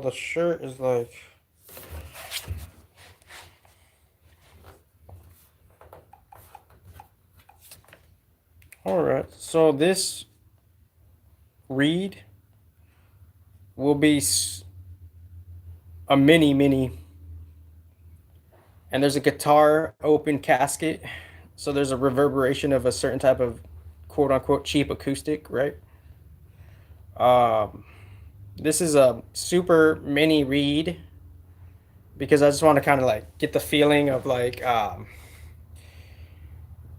the shirt is like. All right. So this read will be a mini, and there's a guitar open casket. So there's a reverberation of a certain type of quote unquote cheap acoustic, right? Um, this is a super mini read because I just want to kind of like get the feeling of like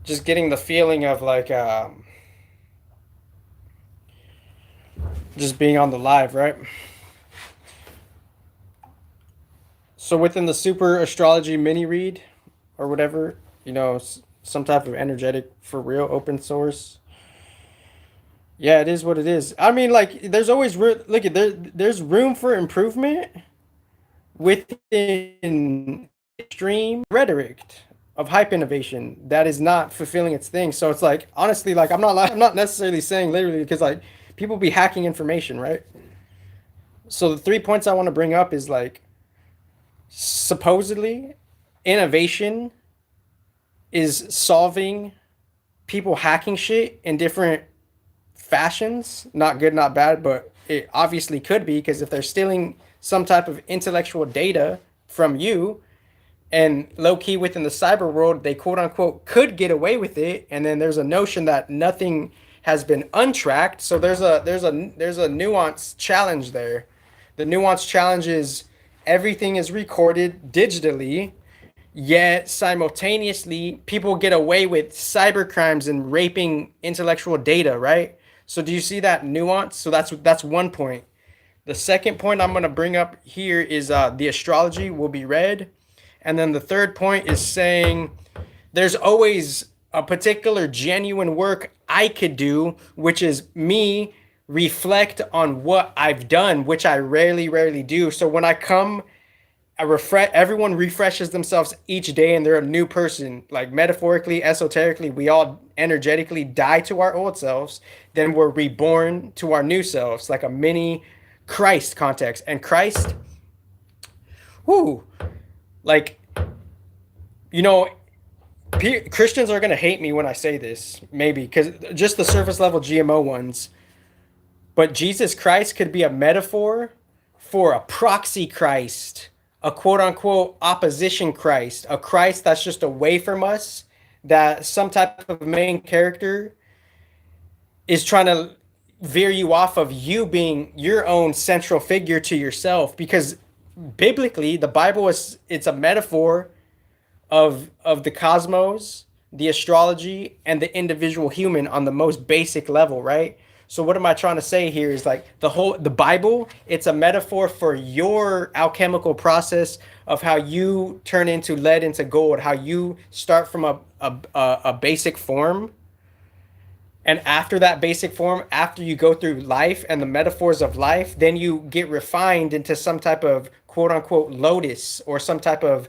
just getting the feeling of like just being on the live, right? So within the super astrology mini read or whatever, some type of energetic for real open source. Yeah, it is what it is. I mean, like, there's always look at there's room for improvement within extreme rhetoric of hype innovation that is not fulfilling its thing. So it's like, honestly, like, I'm not necessarily saying literally because like people be hacking information, right? So the 3 points I want to bring up is like supposedly innovation is solving people hacking shit in different fashions. Not good, not bad, but it obviously could be because if they're stealing some type of intellectual data from you and low key within the cyber world, they quote unquote could get away with it. And then there's a notion that nothing has been untracked. So there's a nuance challenge there. The nuance challenge is everything is recorded digitally, yet simultaneously people get away with cyber crimes and raping intellectual data, right? So do you see that nuance? So that's 1 point. The second point I'm going to bring up here is the astrology will be read. And then the third point is saying there's always a particular genuine work I could do, which is me reflect on what I've done, which I rarely do. So when I come, everyone refreshes themselves each day and they're a new person. Like metaphorically, esoterically, we all energetically die to our old selves, then we're reborn to our new selves, like a mini Christ context. And Christ, whoo, like, you know, Christians are going to hate me when I say this, maybe, because just the surface level GMO ones. But Jesus Christ could be a metaphor for a proxy Christ, a quote unquote opposition Christ, a Christ that's just away from us, that some type of main character is trying to veer you off of you being your own central figure to yourself. Because biblically, the Bible it's a metaphor of the cosmos, the astrology, and the individual human on the most basic level, right? So what am I trying to say here is like the Bible, it's a metaphor for your alchemical process of how you turn into lead into gold, how you start from a basic form. And after that basic form, after you go through life and the metaphors of life, then you get refined into some type of quote unquote lotus or some type of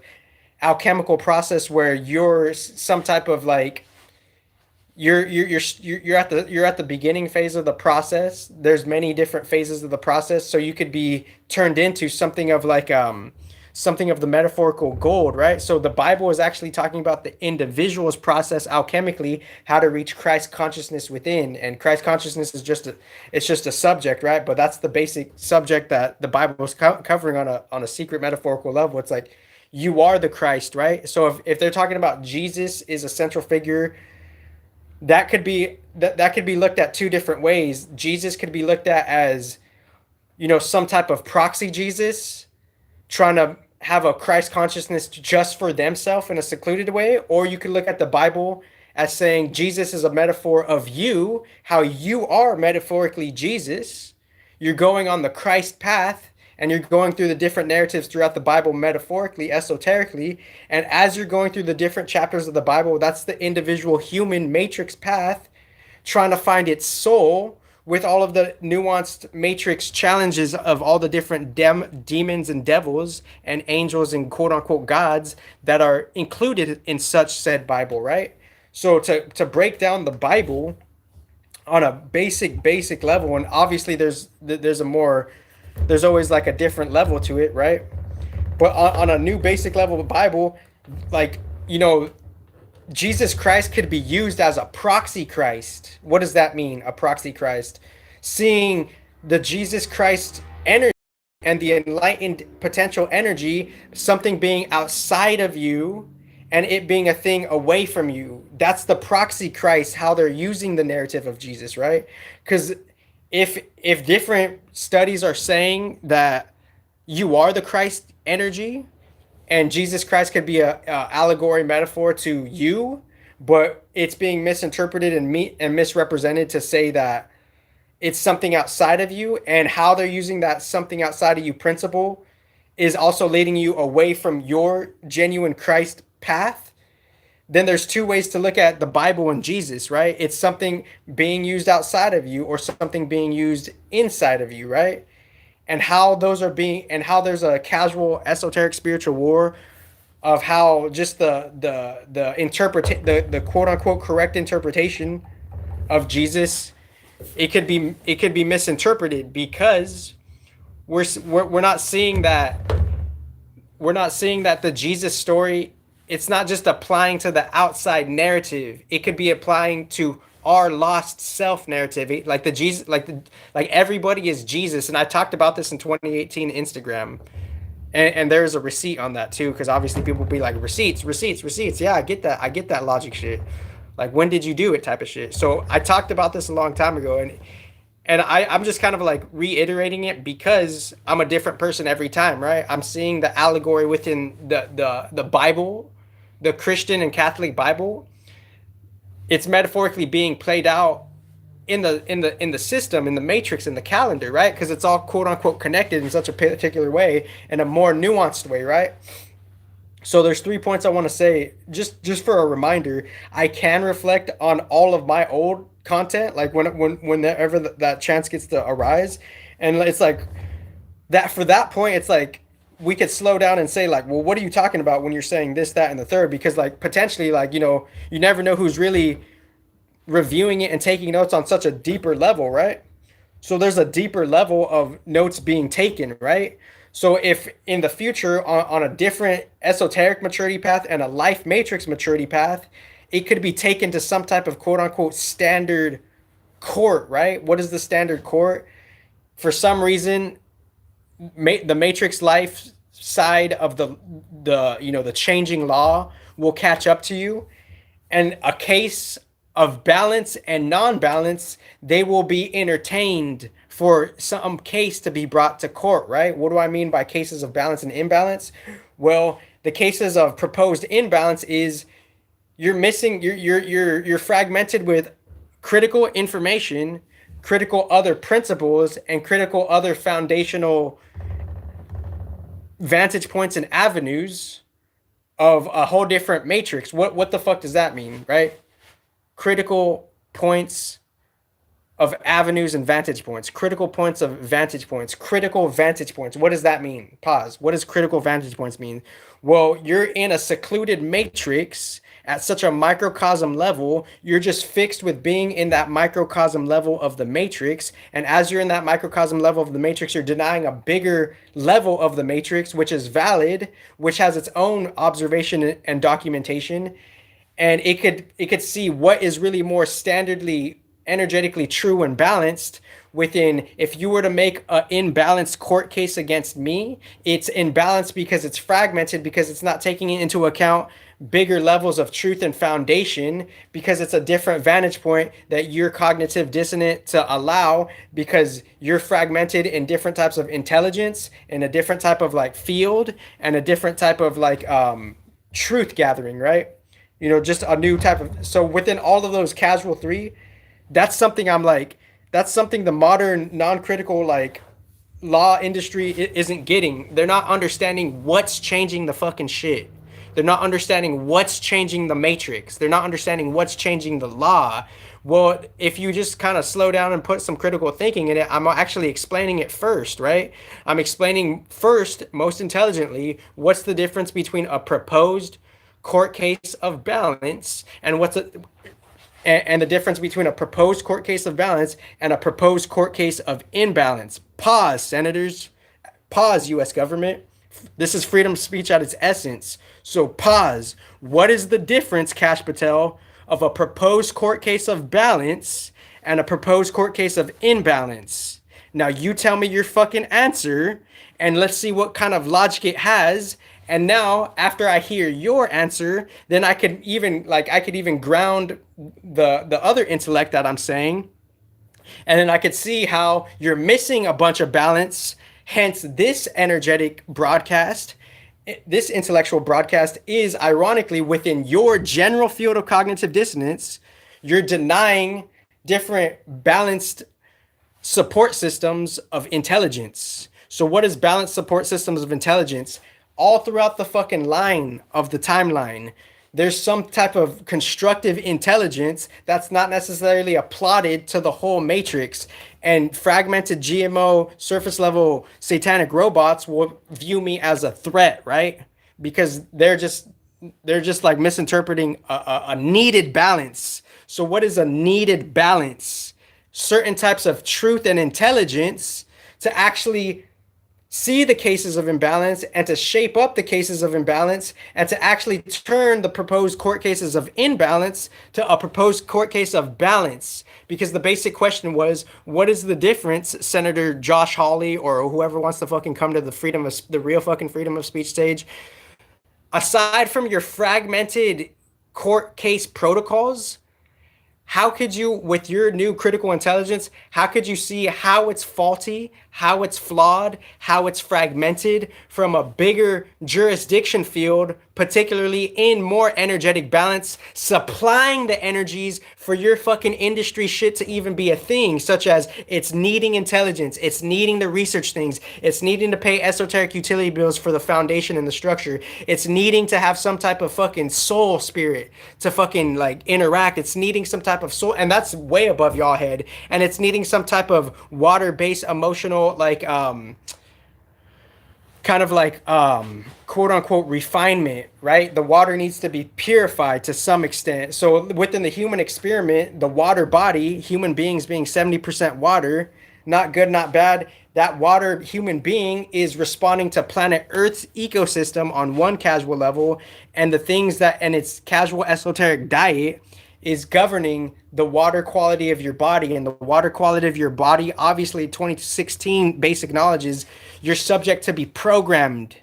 alchemical process where you're some type of like you're at the beginning phase of the process. There's many different phases of the process, so you could be turned into something of like something of the metaphorical gold, right? So the Bible is actually talking about the individual's process alchemically, how to reach Christ consciousness within. And Christ consciousness is just a subject, right? But that's the basic subject that the Bible is covering on a secret metaphorical level. It's like you are the Christ, right? So if they're talking about Jesus is a central figure, that could be looked at two different ways. Jesus could be looked at as, some type of proxy Jesus trying to have a Christ consciousness just for themselves in a secluded way, or you could look at the Bible as saying Jesus is a metaphor of you, how you are metaphorically Jesus. You're going on the Christ path and you're going through the different narratives throughout the Bible metaphorically, esoterically. And as you're going through the different chapters of the Bible, that's the individual human matrix path trying to find its soul with all of the nuanced matrix challenges of all the different demons and devils and angels and quote unquote gods that are included in such said Bible, right? So to break down the Bible on a basic level, and obviously there's a more there's always like a different level to it, right? But on a new basic level of Bible, like, you know, Jesus Christ could be used as a proxy Christ. What does that mean? A proxy Christ. Seeing the Jesus Christ energy and the enlightened potential energy, something being outside of you and it being a thing away from you. That's the proxy Christ, how they're using the narrative of Jesus, right? Because if different studies are saying that you are the Christ energy, and Jesus Christ could be a allegory metaphor to you, but it's being misinterpreted and misrepresented to say that it's something outside of you, and how they're using that something outside of you principle is also leading you away from your genuine Christ path. Then there's two ways to look at the Bible and Jesus, right? It's something being used outside of you or something being used inside of you, right? And how those are being, and how there's a casual esoteric spiritual war of how just the quote unquote correct interpretation of Jesus, it could be misinterpreted because we're not seeing that, the Jesus story, it's not just applying to the outside narrative. It could be applying to our lost self narrative. Like the Jesus, like everybody is Jesus. And I talked about this in 2018 Instagram. And there's a receipt on that too, because obviously people be like, receipts, receipts, receipts. Yeah, I get that. I get that logic shit. Like, when did you do it type of shit. So I talked about this a long time ago, and I'm just kind of like reiterating it because I'm a different person every time, right? I'm seeing the allegory within the Bible, the Christian and Catholic Bible. It's metaphorically being played out in the system, in the matrix, in the calendar, right? Because it's all quote unquote connected in such a particular way, in a more nuanced way, right? So there's 3 points I want to say, just for a reminder. I can reflect on all of my old content, like whenever that chance gets to arise, and it's like that, for that point, it's like we could slow down and say like, well, what are you talking about when you're saying this, that, and the third? Because like potentially, like, you never know who's really reviewing it and taking notes on such a deeper level, right? So there's a deeper level of notes being taken, right? So if in the future on a different esoteric maturity path and a life matrix maturity path, it could be taken to some type of quote unquote standard court, right? What is the standard court? For some reason, the matrix life side of the changing law will catch up to you, and a case of balance and non-balance, they will be entertained for some case to be brought to court, right? What do I mean by cases of balance and imbalance? Well, the cases of proposed imbalance is you're missing, you're fragmented with critical information, critical other principles, and critical other foundational vantage points and avenues of a whole different matrix. What the fuck does that mean, right? Critical points of avenues and vantage points, critical points of vantage points, critical vantage points. What does that mean? Pause. What does critical vantage points mean? Well, you're in a secluded matrix at such a microcosm level. You're just fixed with being in that microcosm level of the matrix. And as you're in that microcosm level of the matrix, you're denying a bigger level of the matrix, which is valid, which has its own observation and documentation. And it could see what is really more standardly energetically true and balanced within. If you were to make an imbalanced court case against me, it's imbalanced because it's fragmented, because it's not taking into account bigger levels of truth and foundation, because it's a different vantage point that you're cognitive dissonant to allow, because you're fragmented in different types of intelligence, in a different type of like field, and a different type of like truth gathering, right? Just a new type of. So within all of those casual three, that's something that's something the modern non-critical like law industry isn't getting. They're not understanding what's changing the fucking shit. They're not understanding what's changing the matrix. They're not understanding what's changing the law. Well, if you just kind of slow down and put some critical thinking in it, I'm actually explaining it first, right? I'm explaining first, most intelligently, what's the difference between a proposed court case of balance and and the difference between a proposed court case of balance and a proposed court case of imbalance. Pause, senators. Pause, U.S. government. This is freedom of speech at its essence. So pause. What is the difference, Cash Patel, of a proposed court case of balance and a proposed court case of imbalance? Now you tell me your fucking answer, and let's see what kind of logic it has. And now, after I hear your answer, then I could even ground the other intellect that I'm saying, and then I could see how you're missing a bunch of balance. Hence, this energetic broadcast, this intellectual broadcast is ironically within your general field of cognitive dissonance. You're denying different balanced support systems of intelligence. So, what is balanced support systems of intelligence? All throughout the fucking line of the timeline, there's some type of constructive intelligence that's not necessarily applauded to the whole matrix. And fragmented GMO surface level satanic robots will view me as a threat, right? Because they're just like misinterpreting a needed balance. So what is a needed balance? Certain types of truth and intelligence to actually see the cases of imbalance and to shape up the cases of imbalance and to actually turn the proposed court cases of imbalance to a proposed court case of balance. Because the basic question was, what is the difference, Senator Josh Hawley or whoever wants to fucking come to the real fucking freedom of speech stage, aside from your fragmented court case protocols? How could you, with your new critical intelligence, how could you see how it's faulty, how it's flawed, how it's fragmented from a bigger jurisdiction field, particularly in more energetic balance, supplying the energies for your fucking industry shit to even be a thing, such as it's needing intelligence, it's needing to research things, it's needing to pay esoteric utility bills for the foundation and the structure, it's needing to have some type of fucking soul spirit to fucking like interact, it's needing some type of soul, and that's way above y'all head, and it's needing some type of water-based emotional like kind of like quote unquote refinement, right? The water needs to be purified to some extent. So within the human experiment, the water body, human beings being 70% water, not good, not bad, that water human being is responding to planet Earth's ecosystem on one casual level, and the things that, and its casual esoteric diet is governing the water quality of your body. And the water quality of your body, obviously 2016 basic knowledge is you're subject to be programmed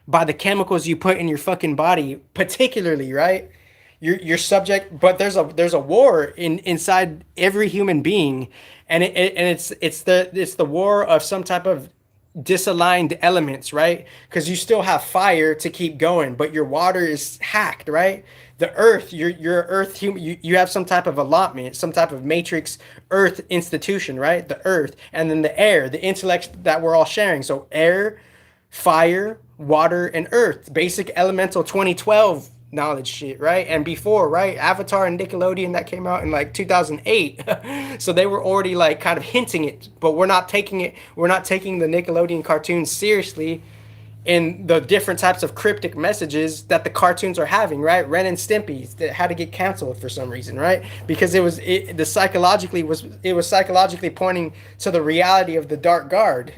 by the chemicals you put in your fucking body, particularly, right? You're subject, but there's a war inside every human being, and it's the war of some type of disaligned elements, right? Because you still have fire to keep going, but your water is hacked, right? The earth, your earth human, you have some type of allotment, some type of matrix earth institution, right? The earth, and then the air, the intellect that we're all sharing. So air, fire, water, and earth, basic elemental 2012 knowledge shit, right? And before, right? Avatar and Nickelodeon that came out in like 2008. So they were already like kind of hinting it, but we're not taking the Nickelodeon cartoons seriously in the different types of cryptic messages that the cartoons are having, right? Ren and Stimpy that had to get canceled for some reason, right? Because it was psychologically pointing to the reality of the Dark Guard.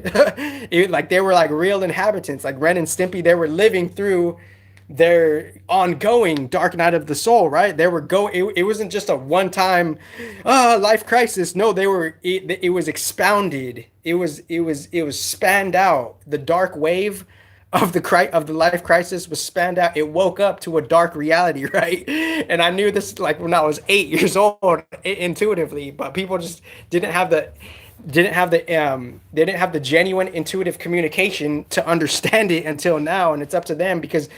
Like they were like real inhabitants, like Ren and Stimpy. They were living through their ongoing dark night of the soul, right? They were it wasn't just a one-time life crisis. No, it was expounded. It was spanned out. The dark wave of the life crisis was spanned out. It woke up to a dark reality, right? And I knew this like when I was 8 years old intuitively, but people just didn't have the genuine intuitive communication to understand it until now. And it's up to them, because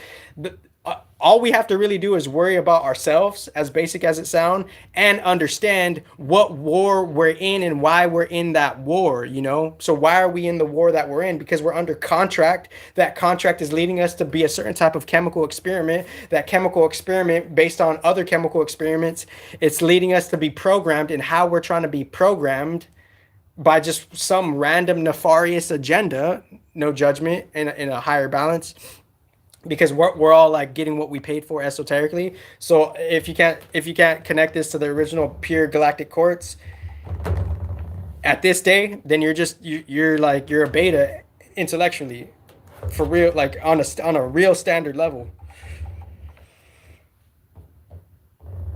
all we have to really do is worry about ourselves, as basic as it sounds, and understand what war we're in and why we're in that war, you know? So why are we in the war that we're in? Because we're under contract. That contract is leading us to be a certain type of chemical experiment. That chemical experiment based on other chemical experiments, it's leading us to be programmed in how we're trying to be programmed by just some random nefarious agenda, no judgment, in a higher balance. because we're all like getting what we paid for esoterically. So if you can't connect this to the original pure galactic quartz at this day, then you're like you're a beta intellectually, for real, like on a real standard level.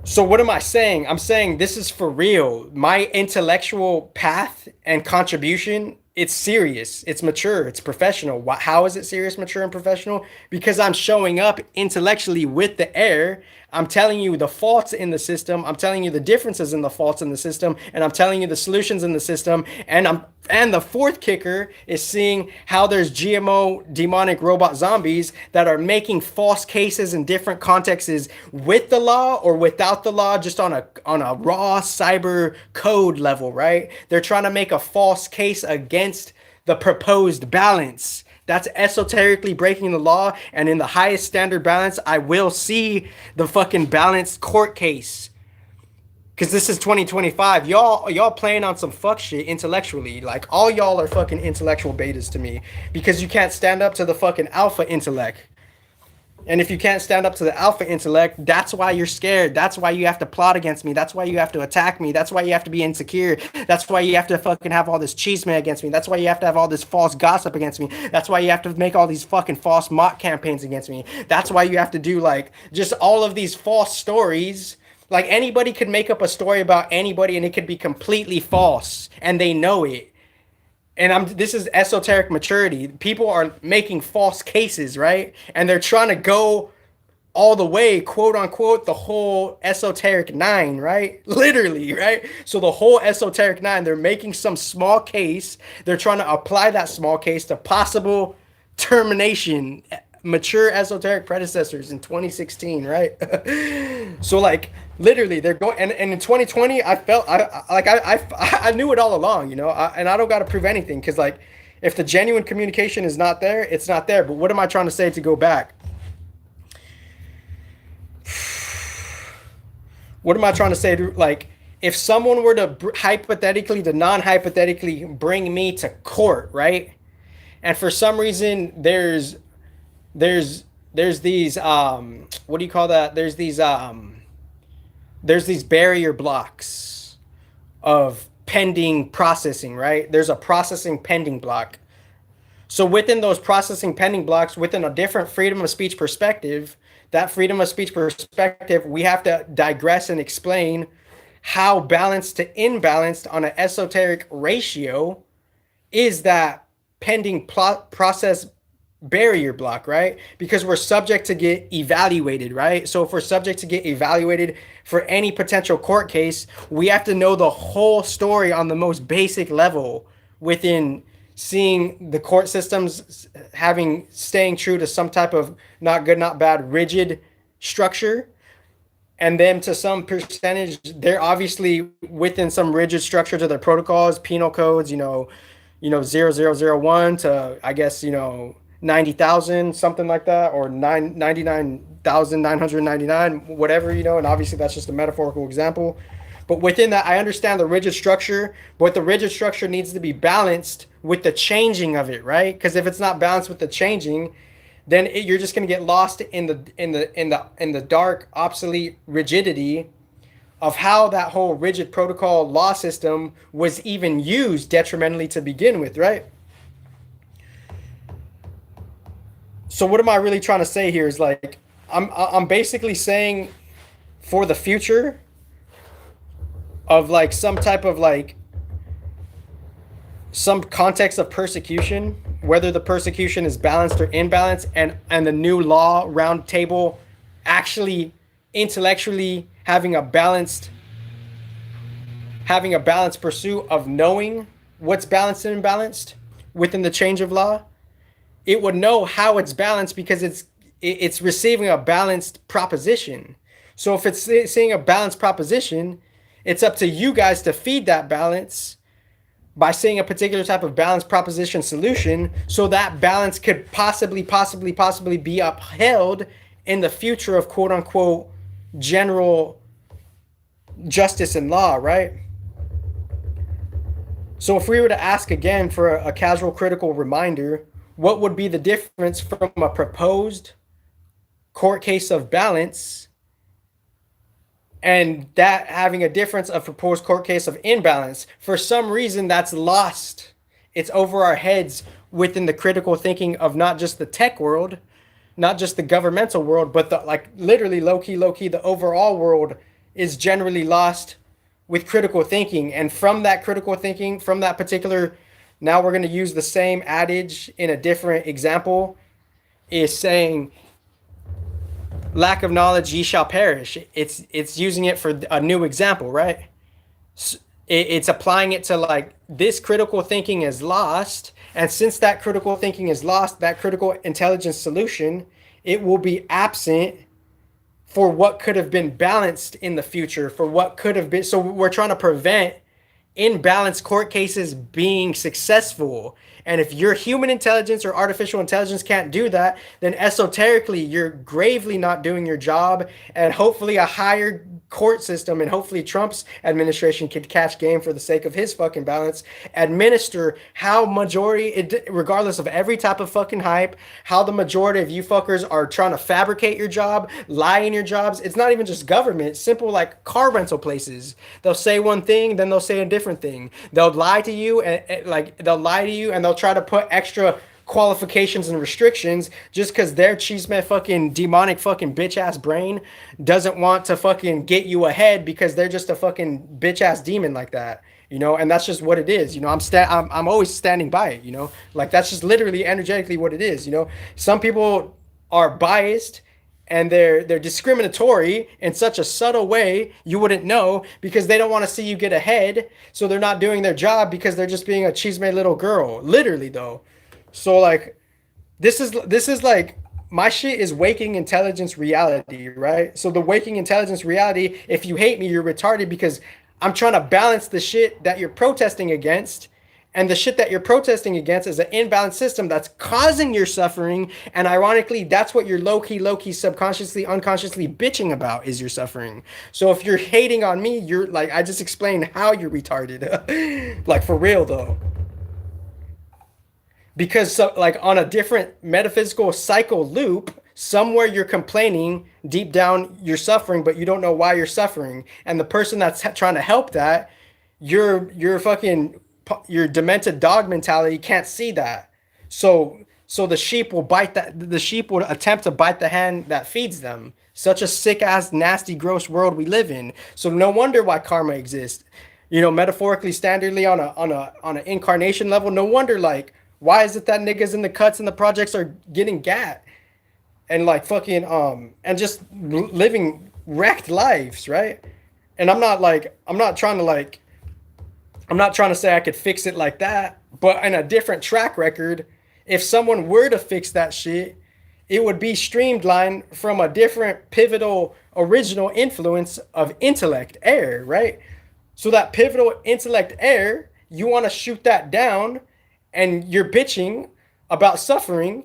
So what am I saying? I'm saying this is for real. My intellectual path and contribution, it's serious, it's mature, it's professional. How is it serious, mature, and professional? Because I'm showing up intellectually with the air. I'm telling you the faults in the system. I'm telling you the differences in the faults in the system, and I'm telling you the solutions in the system. And the fourth kicker is seeing how there's GMO demonic robot zombies that are making false cases in different contexts with the law or without the law, just on a raw cyber code level, right? They're trying to make a false case against the proposed balance. That's esoterically breaking the law, and in the highest standard balance, I will see the fucking balanced court case. Cause this is 2025. Y'all playing on some fuck shit intellectually. Like all y'all are fucking intellectual betas to me. Because you can't stand up to the fucking alpha intellect. And if you can't stand up to the alpha intellect, that's why you're scared. That's why you have to plot against me. That's why you have to attack me. That's why you have to be insecure. That's why you have to fucking have all this chisme against me. That's why you have to have all this false gossip against me. That's why you have to make all these fucking false mock campaigns against me. That's why you have to do like just all of these false stories. Like anybody could make up a story about anybody and it could be completely false and they know it. And this is esoteric maturity. People are making false cases, right? And they're trying to go all the way, quote unquote, the whole esoteric nine, right? Literally, right? So the whole esoteric nine, they're making some small case. They're trying to apply that small case to possible termination, mature esoteric predecessors in 2016, right? So like literally they're going, and in 2020 I felt I knew it all along, and I don't got to prove anything, because like if the genuine communication is not there, it's not there. But what am I trying to say to go back? What am I trying to say to, like, if someone were to hypothetically to non-hypothetically bring me to court, right? And for some reason there's these what do you call that? There's these barrier blocks of pending processing, right? There's a processing pending block. So within those processing pending blocks, within a different freedom of speech perspective, that freedom of speech perspective, we have to digress and explain how balanced to imbalanced on an esoteric ratio is that pending process barrier block, right? Because we're subject to get evaluated, right? So if we're subject to get evaluated for any potential court case, we have to know the whole story on the most basic level within seeing the court systems staying true to some type of not good, not bad, rigid structure. And then to some percentage, they're obviously within some rigid structure to their protocols, penal codes, 0001 to, I guess, 90,000, something like that, or 99,999, whatever, and obviously that's just a metaphorical example. But within that, I understand the rigid structure, but the rigid structure needs to be balanced with the changing of it, right? Because if it's not balanced with the changing, then you're just going to get lost in the dark, obsolete rigidity of how that whole rigid protocol law system was even used detrimentally to begin with, right? So what am I really trying to say here is like, I'm basically saying for the future of like some type of like some context of persecution, whether the persecution is balanced or imbalanced, and the new law round table actually intellectually having a balanced pursuit of knowing what's balanced and imbalanced within the change of law, it would know how it's balanced because it's receiving a balanced proposition. So if it's seeing a balanced proposition, it's up to you guys to feed that balance by seeing a particular type of balanced proposition solution, so that balance could possibly be upheld in the future of quote unquote general justice and law, right? So if we were to ask again for a casual critical reminder, what would be the difference from a proposed court case of balance, and that having a difference of proposed court case of imbalance. For some reason, that's lost. It's over our heads within the critical thinking of not just the tech world, not just the governmental world, but the like literally low key, the overall world is generally lost with critical thinking. And from that critical thinking, from that particular, now we're going to use the same adage in a different example, is saying lack of knowledge ye shall perish. It's using it for a new example, right? It's applying it to like this critical thinking is lost, and since that critical thinking is lost, that critical intelligence solution, it will be absent for what could have been balanced in the future, for what could have been. So we're trying to prevent imbalanced court cases being successful. And if your human intelligence or artificial intelligence can't do that, then esoterically, you're gravely not doing your job. And hopefully a higher court system, and hopefully Trump's administration could catch game for the sake of his fucking balance, administer how majority, regardless of every type of fucking hype, how the majority of you fuckers are trying to fabricate your job, lie in your jobs. It's not even just government, simple like car rental places. They'll say one thing, then they'll say a different thing. They'll lie to you, and like they'll lie to you, and they'll try to put extra qualifications and restrictions just because their cheeseman fucking demonic fucking bitch ass brain doesn't want to fucking get you ahead because they're just a fucking bitch ass demon like that, you know. And that's just what it is, you know. I'm always standing by it, you know. Like that's just literally energetically what it is, you know. Some people are biased and they're discriminatory in such a subtle way you wouldn't know because they don't want to see you get ahead, so they're not doing their job because they're just being a cheeseman little girl, literally though. So like this is like my shit is waking intelligence reality, right? So the waking intelligence reality, if you hate me, you're retarded because I'm trying to balance the shit that you're protesting against. And the shit that you're protesting against is an imbalanced system that's causing your suffering. And ironically, that's what you're low key, subconsciously, unconsciously bitching about is your suffering. So if you're hating on me, you're like, I just explained how you're retarded. Like for real though. Because so, like on a different metaphysical cycle loop, somewhere you're complaining deep down, you're suffering, but you don't know why you're suffering. And the person that's trying to help that, you're fucking your demented dog mentality can't see that. So the sheep will bite that, the sheep will attempt to bite the hand that feeds them. Such a sick ass nasty gross world we live in. So no wonder why karma exists. You know, metaphorically, standardly on an incarnation level, no wonder like why is it that niggas in the cuts and the projects are getting gat and like fucking and just living wrecked lives, right? And I'm not trying to say I could fix it like that, but in a different track record, if someone were to fix that shit, it would be streamlined from a different pivotal original influence of intellect air, right? So that pivotal intellect air, you want to shoot that down and you're bitching about suffering,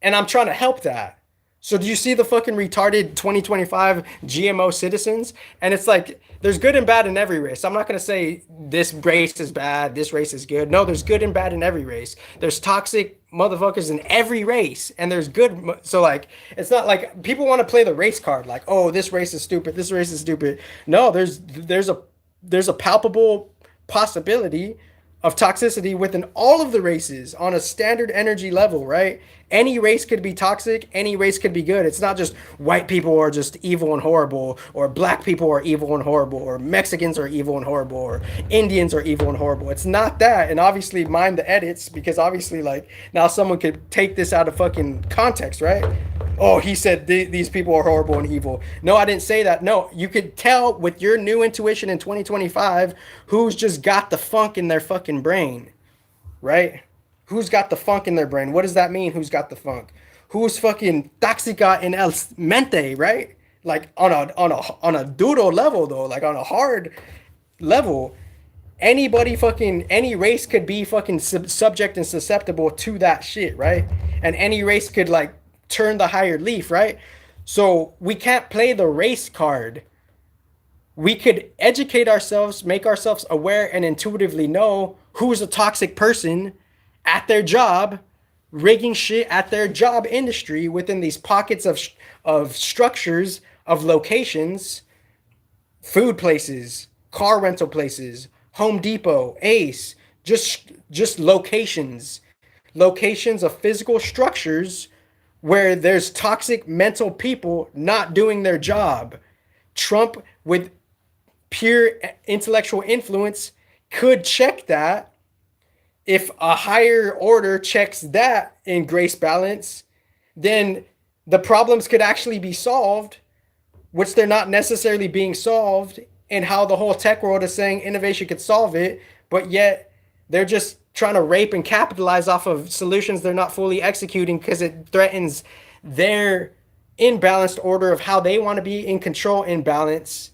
and I'm trying to help that. So do you see the fucking retarded 2025 GMO citizens? And it's like there's good and bad in every race. I'm not going to say this race is bad, this race is good. No, there's good and bad in every race. There's toxic motherfuckers in every race, and there's good. So like it's not like people want to play the race card like, "Oh, this race is stupid, this race is stupid." No, there's a palpable possibility of toxicity within all of the races on a standard energy level, right? Any race could be toxic, any race could be good. It's not just white people are just evil and horrible, or black people are evil and horrible, or Mexicans are evil and horrible, or Indians are evil and horrible. It's not that. And obviously mind the edits, because obviously like now someone could take this out of fucking context, right? Oh, he said these people are horrible and evil. No, I didn't say that. No, you could tell with your new intuition in 2025 who's just got the funk in their fucking brain, right? Who's got the funk in their brain? What does that mean? Who's got the funk? Who's fucking toxica en el mente, right? Like on a duro level though, like on a hard level. Anybody fucking any race could be fucking subject and susceptible to that shit, right? And any race could like turn the higher leaf, right? So we can't play the race card. We could educate ourselves, make ourselves aware, and intuitively know who's a toxic person at their job rigging shit at their job industry within these pockets of structures of locations, food places, car rental places, Home Depot, Ace, just locations of physical structures where there's toxic mental people not doing their job. Trump, with pure intellectual influence, could check that. If a higher order checks that in grace balance, then the problems could actually be solved, which they're not necessarily being solved, and how the whole tech world is saying innovation could solve it, but yet they're just trying to rape and capitalize off of solutions they're not fully executing because it threatens their imbalanced order of how they want to be in control in balance,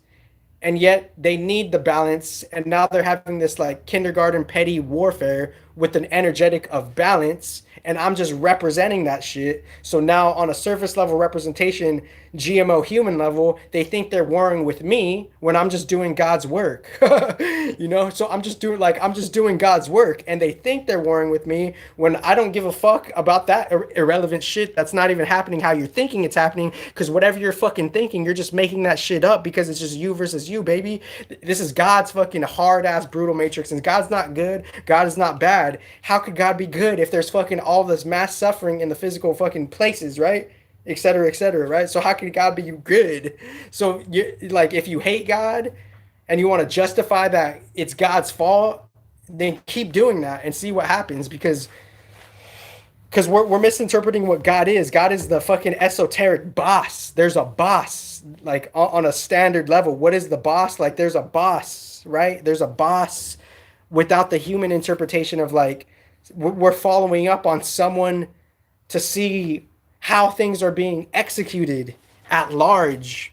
and yet they need the balance, and now they're having this like kindergarten petty warfare with an energetic of balance, and I'm just representing that shit. So now on a surface level representation, GMO human level, they think they're warring with me when I'm just doing God's work. So I'm just doing God's work, and they think they're warring with me when I don't give a fuck about that irrelevant shit that's not even happening how you're thinking it's happening, because whatever you're fucking thinking, you're just making that shit up because it's just you versus you, baby. This is God's fucking hard ass brutal matrix, and God's not good, God is not bad. How could God be good if there's fucking all this mass suffering in the physical fucking places, right? Et cetera, right? So how can God be good? So you like, if you hate God and you want to justify that it's God's fault, then keep doing that and see what happens, because we're misinterpreting what God is. God is the fucking esoteric boss. There's a boss, like on a standard level. What is the boss? Like, there's a boss, right? There's a boss without the human interpretation of like, we're following up on someone to see how things are being executed at large.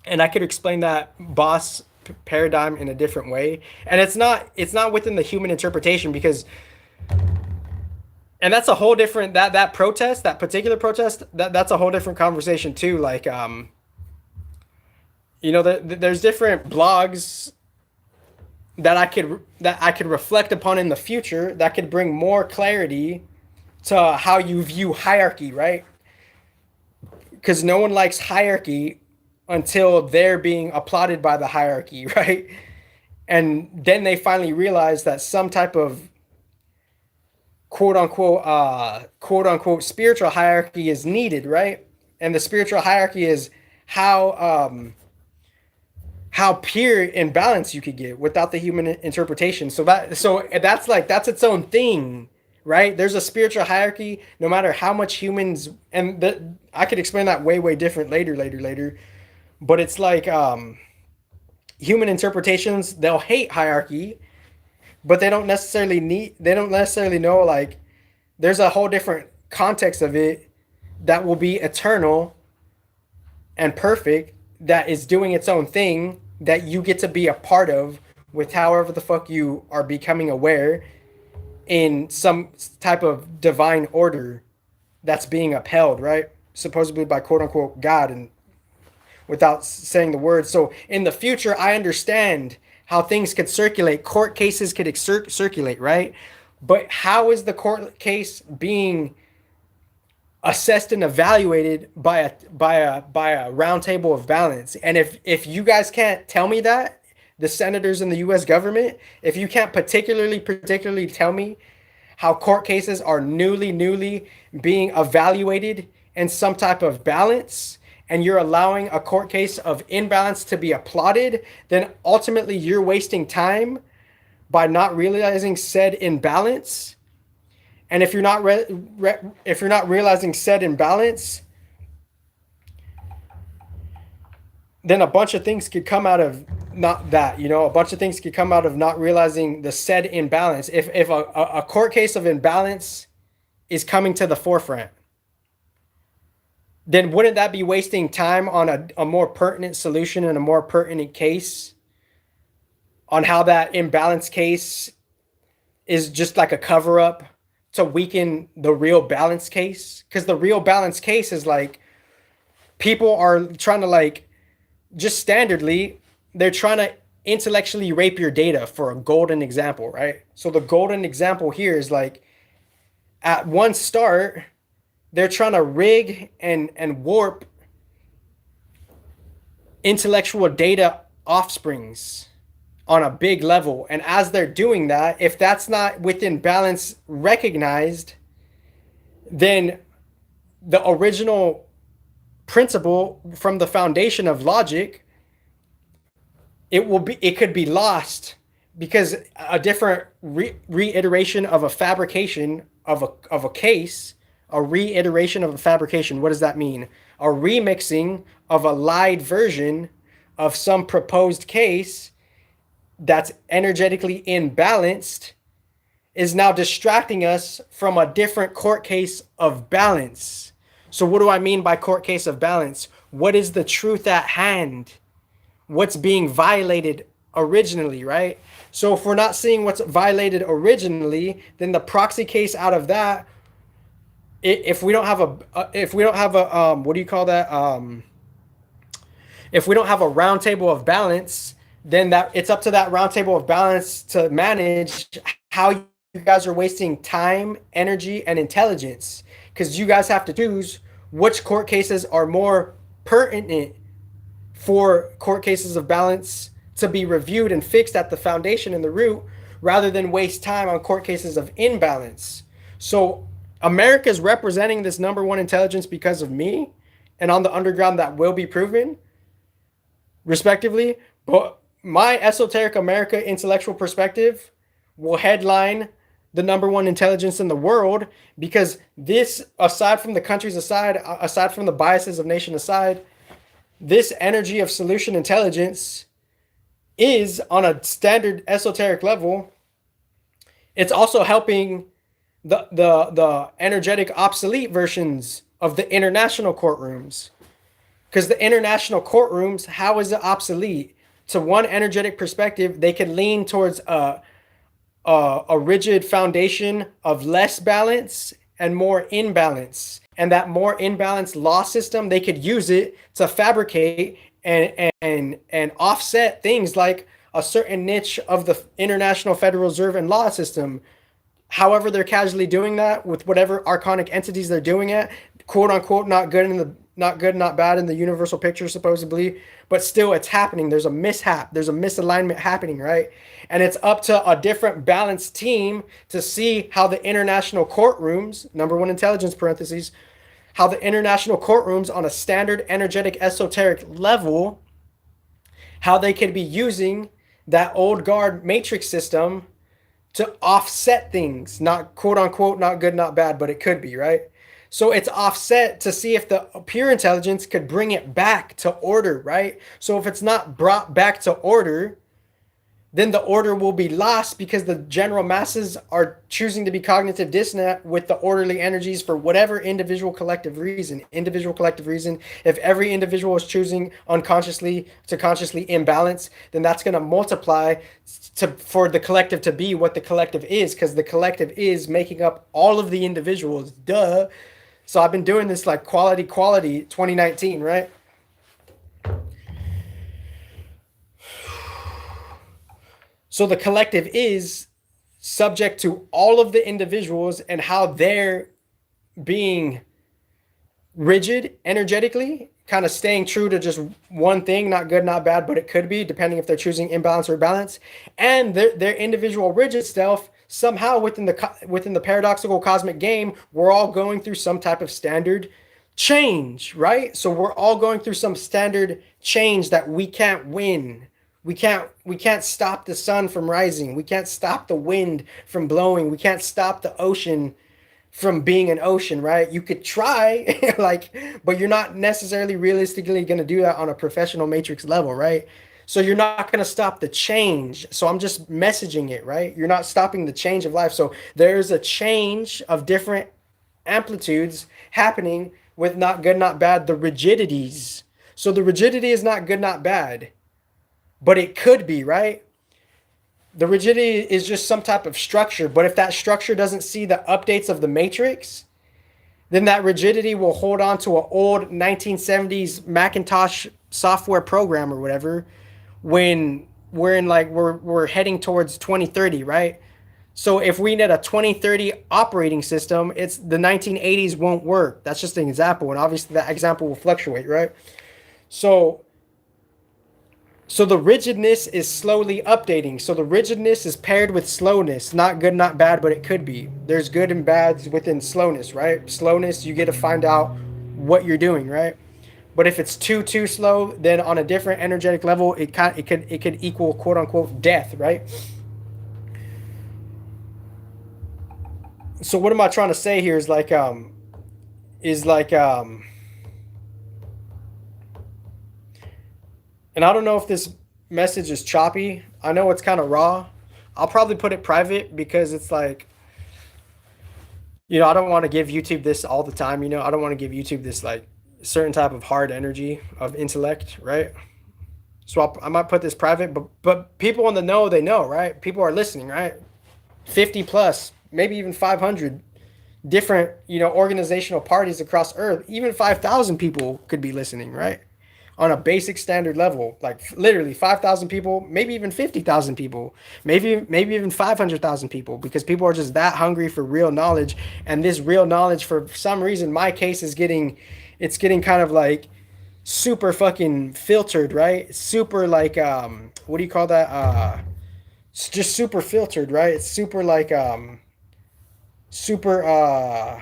And I could explain that boss paradigm in a different way. And it's not within the human interpretation, because, and that's a whole different, that protest, that particular protest, that's a whole different conversation too. Like, there's different blogs that I could reflect upon in the future that could bring more clarity to how you view hierarchy, right? Because no one likes hierarchy until they're being applauded by the hierarchy, right? And then they finally realize that some type of quote unquote spiritual hierarchy is needed, right? And the spiritual hierarchy is how pure and balanced you could get without the human interpretation. So that's its own thing, right? There's a spiritual hierarchy no matter how much humans, and I could explain that way different later. But it's like, human interpretations, they'll hate hierarchy, but they don't necessarily know, like, there's a whole different context of it that will be eternal and perfect, that is doing its own thing, that you get to be a part of with however the fuck you are becoming aware in some type of divine order that's being upheld, right? Supposedly by quote unquote God, and without saying the word. So in the future, I understand how things could circulate. Court cases could circulate, right? But how is the court case being assessed and evaluated by a round table of balance? And if you guys can't tell me that, the senators in the US government, if you can't particularly tell me how court cases are newly being evaluated in some type of balance, and you're allowing a court case of imbalance to be applauded, then ultimately you're wasting time by not realizing said imbalance. And if you're not realizing said imbalance, then a bunch of things could come out of not that, a bunch of things could come out of not realizing the said imbalance. If a court case of imbalance is coming to the forefront, then wouldn't that be wasting time on a more pertinent solution and a more pertinent case on how that imbalanced case is just like a cover up to weaken the real balance case? Because the real balance case is like, people are trying to, like, just standardly, they're trying to intellectually rape your data for a golden example, right? So the golden example here is like, at one start, they're trying to rig and warp intellectual data offsprings on a big level. And as they're doing that, if that's not within balance recognized, then the original principle from the foundation of logic, it could be lost, because a different reiteration of a fabrication of a case, a reiteration of a fabrication. What does that mean? A remixing of a lied version of some proposed case that's energetically imbalanced is now distracting us from a different court case of balance. So what do I mean by court case of balance? What is the truth at hand? What's being violated originally, right? So if we're not seeing what's violated originally, then the proxy case out of that, if we don't have a what do you call that? If we don't have a round table of balance, then that it's up to that round table of balance to manage how you guys are wasting time, energy, and intelligence, because you guys have to choose which court cases are more pertinent for court cases of balance to be reviewed and fixed at the foundation and the root, rather than waste time on court cases of imbalance. So America is representing this number one intelligence because of me, and on the underground that will be proven, respectively. But my esoteric America intellectual perspective will headline the number one intelligence in the world, because this, aside from the countries aside from the biases of nation aside, this energy of solution intelligence is on a standard esoteric level. It's also helping the energetic obsolete versions of the international courtrooms, because the international courtrooms, how is it obsolete? To one energetic perspective, they can lean towards a rigid foundation of less balance and more imbalance, and that more imbalanced law system, they could use it to fabricate and offset things like a certain niche of the International Federal Reserve and law system. However, they're casually doing that with whatever archonic entities they're doing it, quote unquote, not good, not bad in the universal picture, supposedly, but still it's happening. There's a mishap. There's a misalignment happening, right? And it's up to a different balanced team to see how the international courtrooms, number one intelligence parentheses, how the international courtrooms on a standard energetic esoteric level, how they could be using that old guard matrix system to offset things, not quote unquote, not good, not bad, but it could be, right? So it's offset to see if the pure intelligence could bring it back to order, right? So if it's not brought back to order, then the order will be lost, because the general masses are choosing to be cognitive dissonant with the orderly energies for whatever individual collective reason. If every individual is choosing unconsciously to consciously imbalance, then that's going to multiply for the collective to be what the collective is, because the collective is making up all of the individuals. Duh. So I've been doing this like quality 2019, right? So the collective is subject to all of the individuals and how they're being rigid energetically, kind of staying true to just one thing, not good, not bad, but it could be, depending if they're choosing imbalance or balance, and their individual rigid self. Somehow within the paradoxical cosmic game, we're all going through some type of standard change, right? So we're all going through some standard change that we can't win. We can't stop the sun from rising. We can't stop the wind from blowing. We can't stop the ocean from being an ocean, right? You could try, but you're not necessarily realistically going to do that on a professional matrix level, right? So you're not going to stop the change. So I'm just messaging it, right? You're not stopping the change of life. So there's a change of different amplitudes happening with not good, not bad, the rigidities. So the rigidity is not good, not bad, but it could be, right? The rigidity is just some type of structure. But if that structure doesn't see the updates of the matrix, then that rigidity will hold on to an old 1970s Macintosh software program or whatever, when we're heading towards 2030, right? So if we need a 2030 operating system, it's the 1980s won't work. That's just an example, and obviously that example will fluctuate, right? So so the rigidness is slowly updating. So the rigidness is paired with slowness. Not good, not bad, but it could be. There's good and bad within slowness, right? Slowness, you get to find out what you're doing, right? But if it's too slow, then on a different energetic level, it could equal quote unquote death, right? So what am I trying to say here is like and I don't know if this message is choppy. I know it's kind of raw. I'll probably put it private because it's like, I don't want to give YouTube this all the time. I don't want to give YouTube this like certain type of hard energy of intellect, right? So I might put this private, but people in the know, they know, right? People are listening, right? 50 plus, maybe even 500 different, organizational parties across Earth. Even 5,000 people could be listening, right? On a basic standard level, like literally 5,000 people, maybe even 50,000 people, maybe even 500,000 people, because people are just that hungry for real knowledge. And this real knowledge, for some reason, my case is getting kind of like super fucking filtered, right? Super like what do you call that? It's just super filtered, right? It's super like super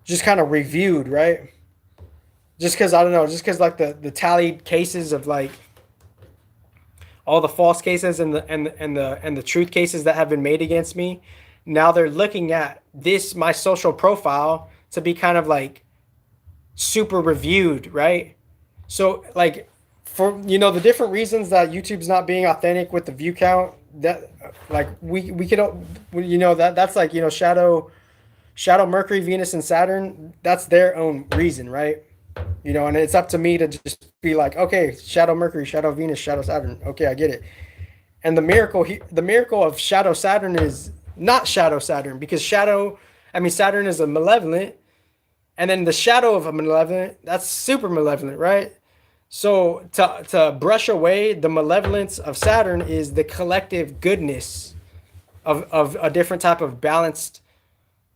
just kind of reviewed, right? Just because I don't know, just because like the tallied cases of like all the false cases and the truth cases that have been made against me, now they're looking at this my social profile to be kind of like super reviewed, right? So like for the different reasons that YouTube's not being authentic with the view count, that like we could that's like shadow Mercury, Venus, and Saturn, that's their own reason, right? And it's up to me to just be like, okay, shadow Mercury, shadow Venus, shadow Saturn. Okay, I get it. And the miracle of shadow Saturn is not shadow Saturn, because Saturn is a malevolent, and then the shadow of a malevolent, that's super malevolent, right? So to brush away the malevolence of Saturn is the collective goodness of a different type of balanced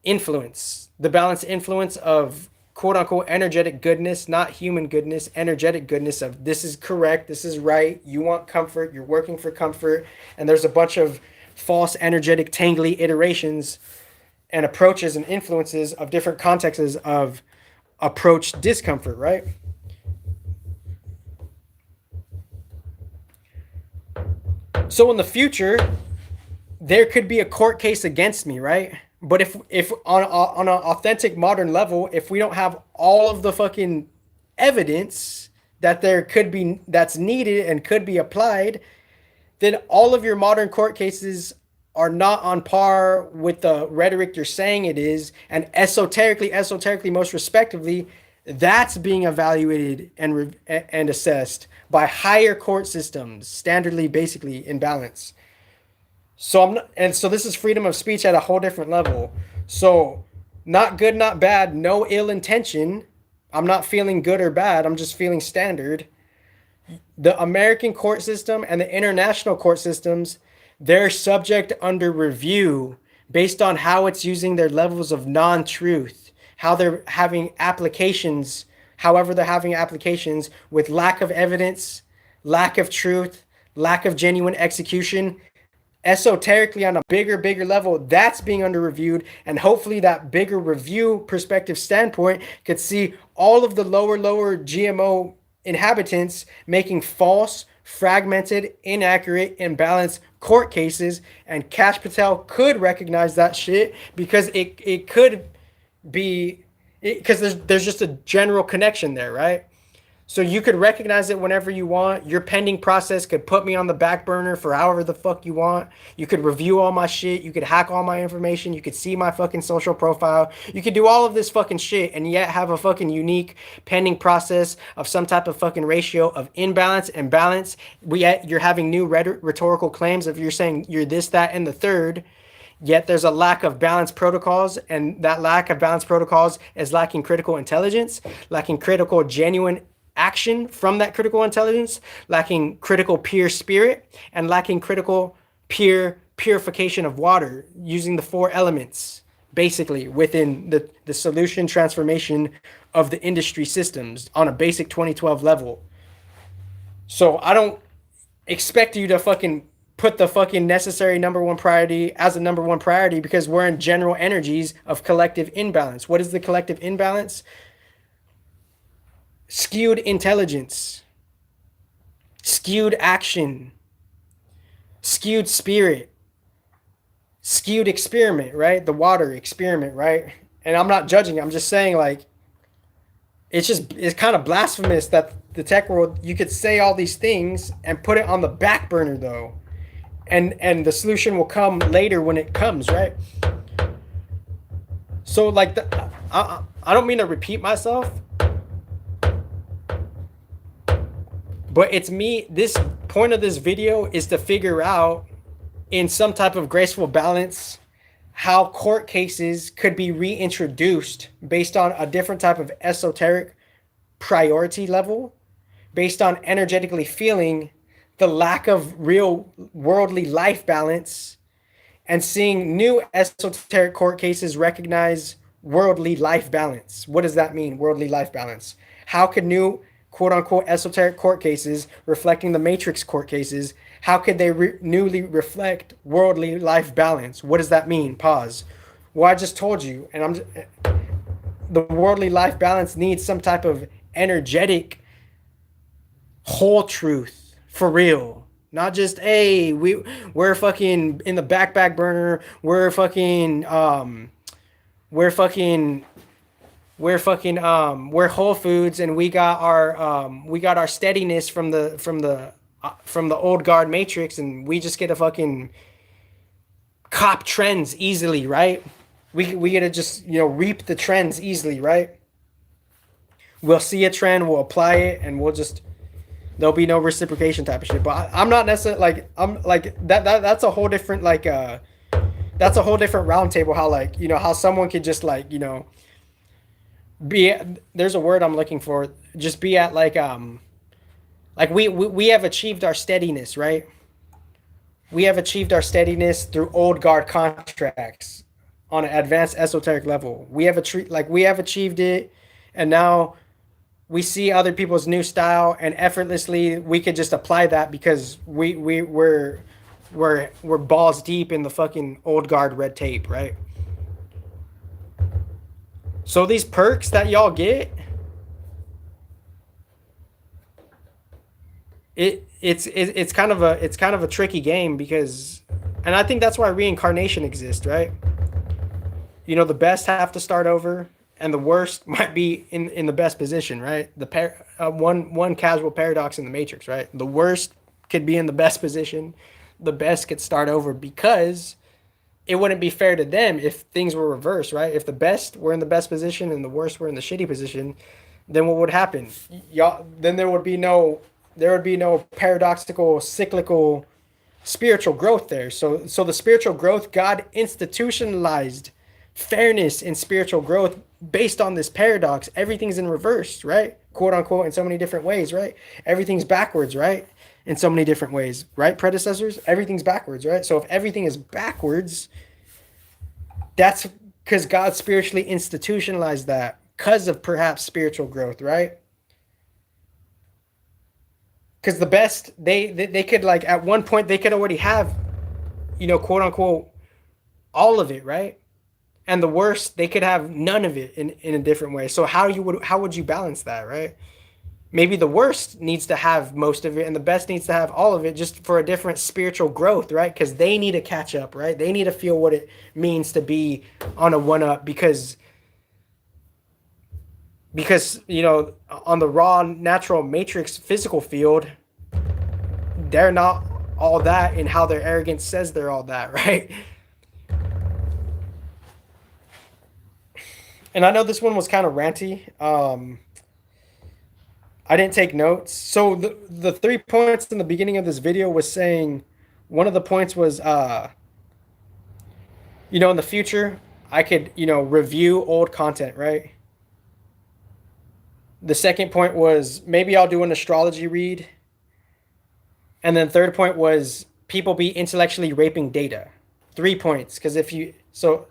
influence. The balanced influence of quote unquote energetic goodness, not human goodness, energetic goodness of this is correct, this is right, you want comfort, you're working for comfort, and there's a bunch of false energetic tangly iterations and approaches and influences of different contexts of approach discomfort, right? So in the future, there could be a court case against me, right? But if on an authentic modern level, if we don't have all of the fucking evidence that that's needed and could be applied, then all of your modern court cases are not on par with the rhetoric you're saying it is, and esoterically, most respectively, that's being evaluated and assessed by higher court systems, standardly, basically in balance. So this is freedom of speech at a whole different level. So not good, not bad, no ill intention. I'm not feeling good or bad. I'm just feeling standard. The American court system and the international court systems, they're subject under review based on how it's using their levels of non-truth, how they're having applications, however they're having applications with lack of evidence, lack of truth, lack of genuine execution. Esoterically, on a bigger level, that's being under reviewed, and hopefully that bigger review perspective standpoint could see all of the lower GMO inhabitants making false, fragmented, inaccurate, imbalanced court cases, and Kash Patel could recognize that shit because it could be because there's just a general connection there, right? So you could recognize it whenever you want. Your pending process could put me on the back burner for however the fuck you want. You could review all my shit. You could hack all my information. You could see my fucking social profile. You could do all of this fucking shit and yet have a fucking unique pending process of some type of fucking ratio of imbalance and balance. You're having new rhetorical claims if you're saying you're this, that, and the third. Yet there's a lack of balanced protocols, and that lack of balanced protocols is lacking critical intelligence, lacking critical, genuine action from that critical intelligence, lacking critical peer spirit, and lacking critical peer purification of water using the four elements, basically within the solution transformation of the industry systems on a basic 2012 level. So I don't expect you to fucking put the fucking necessary number one priority as a number one priority because we're in general energies of collective imbalance. What is the collective imbalance? Skewed intelligence, skewed action, skewed spirit, skewed experiment, right? The water experiment, right? And I'm not judging, I'm just saying, like, it's kind of blasphemous that the tech world, you could say all these things and put it on the back burner though. And the solution will come later when it comes, right? So like I don't mean to repeat myself, but it's me, this point of this video is to figure out in some type of graceful balance how court cases could be reintroduced based on a different type of esoteric priority level, based on energetically feeling the lack of real worldly life balance and seeing new esoteric court cases recognize worldly life balance. What does that mean, worldly life balance? How could new quote unquote esoteric court cases reflecting the matrix court cases, how could they newly reflect worldly life balance? What does that mean? Pause. Well, I just told you, and the worldly life balance needs some type of energetic whole truth for real. Not just, hey, we're fucking in the back burner, we're Whole Foods, and we got our steadiness from the old guard matrix, and we just get to fucking cop trends easily, right? We get to just, reap the trends easily, right? We'll see a trend, we'll apply it, and there'll be no reciprocation type of shit. But I'm not necessarily like, I'm like that's a whole different that's a whole different round table. How how someone could just there's a word I'm looking for, just be at we have achieved our steadiness, right? We have achieved our steadiness through old guard contracts on an advanced esoteric level. We have achieved it, and now we see other people's new style, and effortlessly we could just apply that because we're balls deep in the fucking old guard red tape, right? So these perks that y'all get, it's kind of a tricky game because, and I think that's why reincarnation exists, right? The best have to start over, and the worst might be in the best position, right? One casual paradox in the matrix, right? The worst could be in the best position, the best could start over, because it wouldn't be fair to them if things were reversed, right? If the best were in the best position and the worst were in the shitty position, then what would happen? Then there would be no paradoxical, cyclical spiritual growth there. So the spiritual growth, God institutionalized fairness in spiritual growth based on this paradox. Everything's in reverse, right? Quote unquote, in so many different ways, right? Everything's backwards, right? In so many different ways, right? Predecessors, everything's backwards, right? So if everything is backwards, that's because God spiritually institutionalized that because of perhaps spiritual growth, right? Because the best, they could at one point they could already have, quote unquote, all of it, right? And the worst, they could have none of it in a different way. So how would you balance that, right? Maybe the worst needs to have most of it and the best needs to have all of it, just for a different spiritual growth, right? Because they need to catch up, right? They need to feel what it means to be on a one-up because on the raw natural matrix physical field, they're not all that in how their arrogance says they're all that, right? And I know this one was kind of ranty. I didn't take notes. So the 3 points in the beginning of this video was saying, one of the points was, in the future, I could, review old content, right? The second point was maybe I'll do an astrology read. And then third point was people be intellectually raping data. 3 points. Because if you so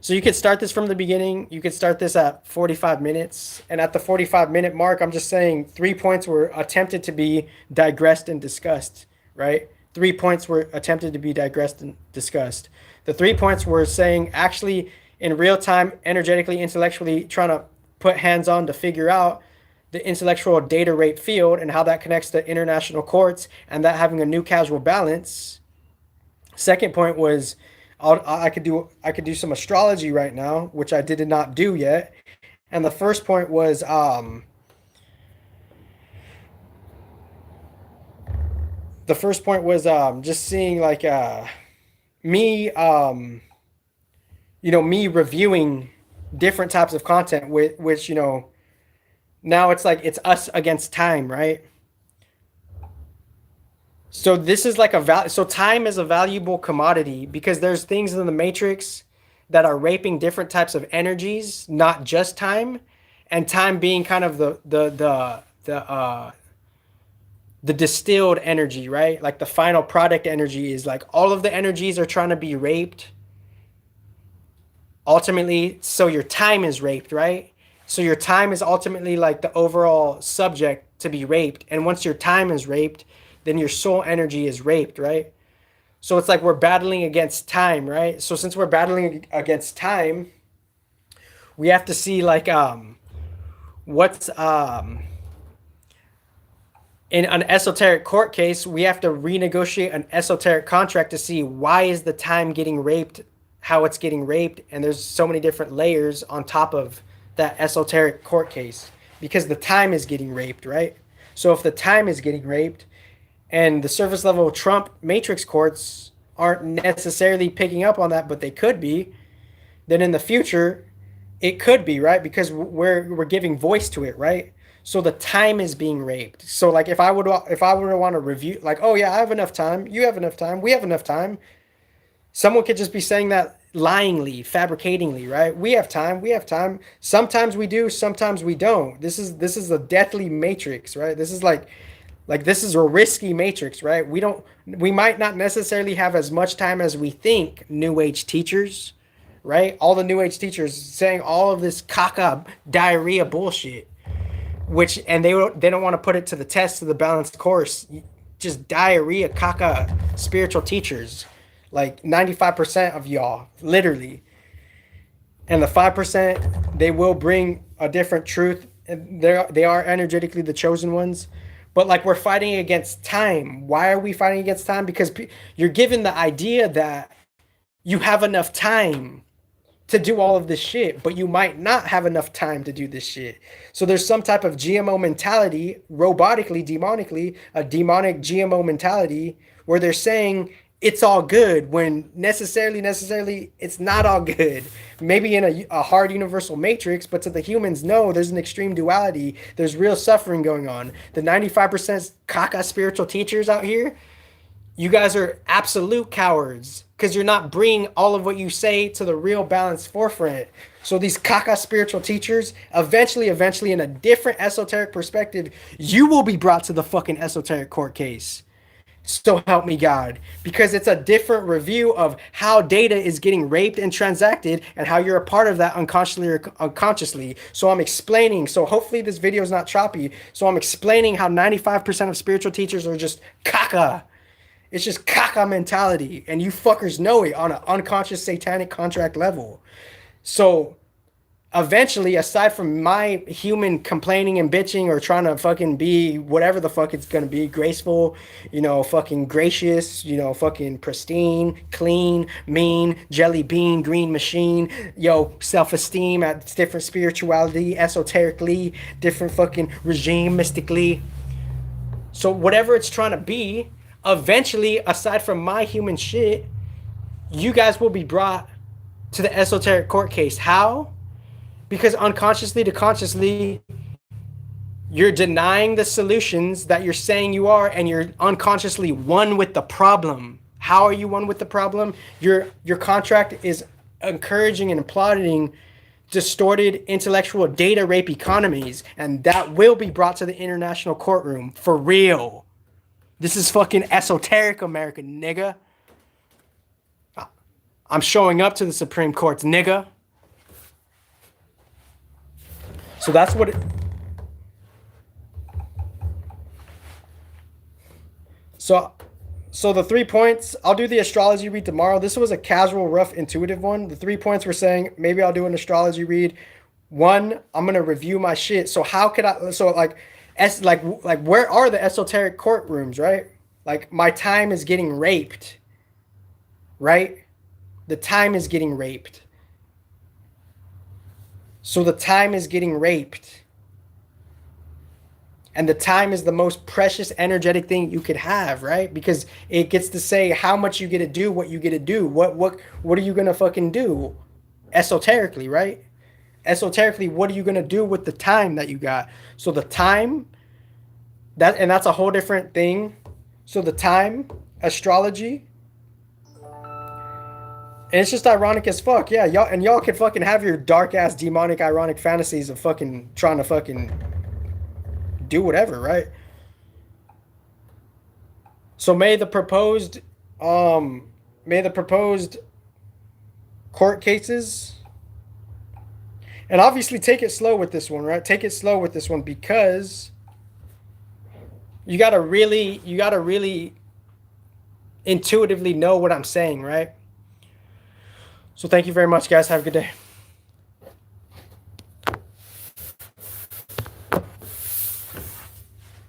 you could start this from the beginning. You could start this at 45 minutes. And at the 45-minute mark, I'm just saying 3 points were attempted to be digressed and discussed, right? 3 points were attempted to be digressed and discussed. The 3 points were saying actually in real time, energetically, intellectually, trying to put hands on to figure out the intellectual data rape field and how that connects to international courts and that having a new causal balance. Second point was I could do some astrology right now, which I did not do yet. And the first point was just seeing like me me reviewing different types of content with which now it's like it's us against time, right? So this is like so time is a valuable commodity because there's things in the matrix that are raping different types of energies, not just time, and time being kind of the distilled energy, right? Like the final product energy is like all of the energies are trying to be raped ultimately, so your time is raped, right? So your time is ultimately like the overall subject to be raped, and once your time is raped, then your soul energy is raped, right? So it's like we're battling against time, right? So since we're battling against time, we have to see like what's in an esoteric court case, we have to renegotiate an esoteric contract to see why is the time getting raped, how it's getting raped, and there's so many different layers on top of that esoteric court case because the time is getting raped, right? So if the time is getting raped and the surface level Trump matrix courts aren't necessarily picking up on that, but they could be, then in the future it could be, right? Because we're giving voice to it, right? So the time is being raped. So like if I were to want to review, like, oh yeah, I have enough time, you have enough time, we have enough time. Someone could just be saying that lyingly, fabricatingly, right? We have time, we have time. Sometimes we do, sometimes we don't. This is a deathly matrix, right? This is like this is a risky matrix, right? We might not necessarily have as much time as we think, new age teachers, right? All the new age teachers saying all of this caca diarrhea bullshit, and they don't want to put it to the test of the balanced course. Just diarrhea caca spiritual teachers, like 95% of y'all, literally. And the 5%, they will bring a different truth. And they are energetically the chosen ones. But like we're fighting against time. Why are we fighting against time? Because you're given the idea that you have enough time to do all of this shit, but you might not have enough time to do this shit. So there's some type of GMO mentality, robotically, demonically, a demonic GMO mentality where they're saying it's all good when necessarily it's not all good. Maybe in a hard universal matrix, but to the humans, no, there's an extreme duality. There's real suffering going on. The 95% caca spiritual teachers out here, you guys are absolute cowards because you're not bringing all of what you say to the real balanced forefront. So these caca spiritual teachers, eventually in a different esoteric perspective, you will be brought to the fucking esoteric court case. So help me God, because it's a different review of how data is getting raped and transacted and how you're a part of that unconsciously or unconsciously. So I'm explaining, so hopefully this video is not choppy. So I'm explaining how 95% of spiritual teachers are just caca. It's just caca mentality, and you fuckers know it on an unconscious satanic contract level. So eventually, aside from my human complaining and bitching or trying to fucking be whatever the fuck it's gonna be, graceful, fucking gracious, fucking pristine, clean, mean, jelly bean, green machine, self-esteem at different spirituality, esoterically, different fucking regime, mystically. So whatever it's trying to be, eventually, aside from my human shit, you guys will be brought to the esoteric court case. How? Because unconsciously to consciously, you're denying the solutions that you're saying you are, and you're unconsciously one with the problem. How are you one with the problem? Your contract is encouraging and applauding distorted intellectual data rape economies, and that will be brought to the international courtroom for real. This is fucking esoteric America, nigga. I'm showing up to the Supreme Courts, nigga. So that's what it... So the 3 points, I'll do the astrology read tomorrow. This was a casual, rough, intuitive one. The 3 points were saying, maybe I'll do an astrology read. One, I'm going to review my shit. So how could I... So like where are the esoteric courtrooms, right? Like my time is getting raped, right? The time is getting raped. So the time is getting raped. And the time is the most precious energetic thing you could have, right? Because it gets to say how much you get to do, what you get to do. What are you going to fucking do? Esoterically, right? Esoterically, what are you going to do with the time that you got? So the time, that's a whole different thing. So the time, astrology, and it's just ironic as fuck. Yeah, y'all can fucking have your dark ass demonic ironic fantasies of fucking trying to fucking do whatever, right? So may the proposed court cases, and obviously take it slow with this one, right? Take it slow with this one because you gotta really intuitively know what I'm saying, right? So thank you very much, guys. Have a good day.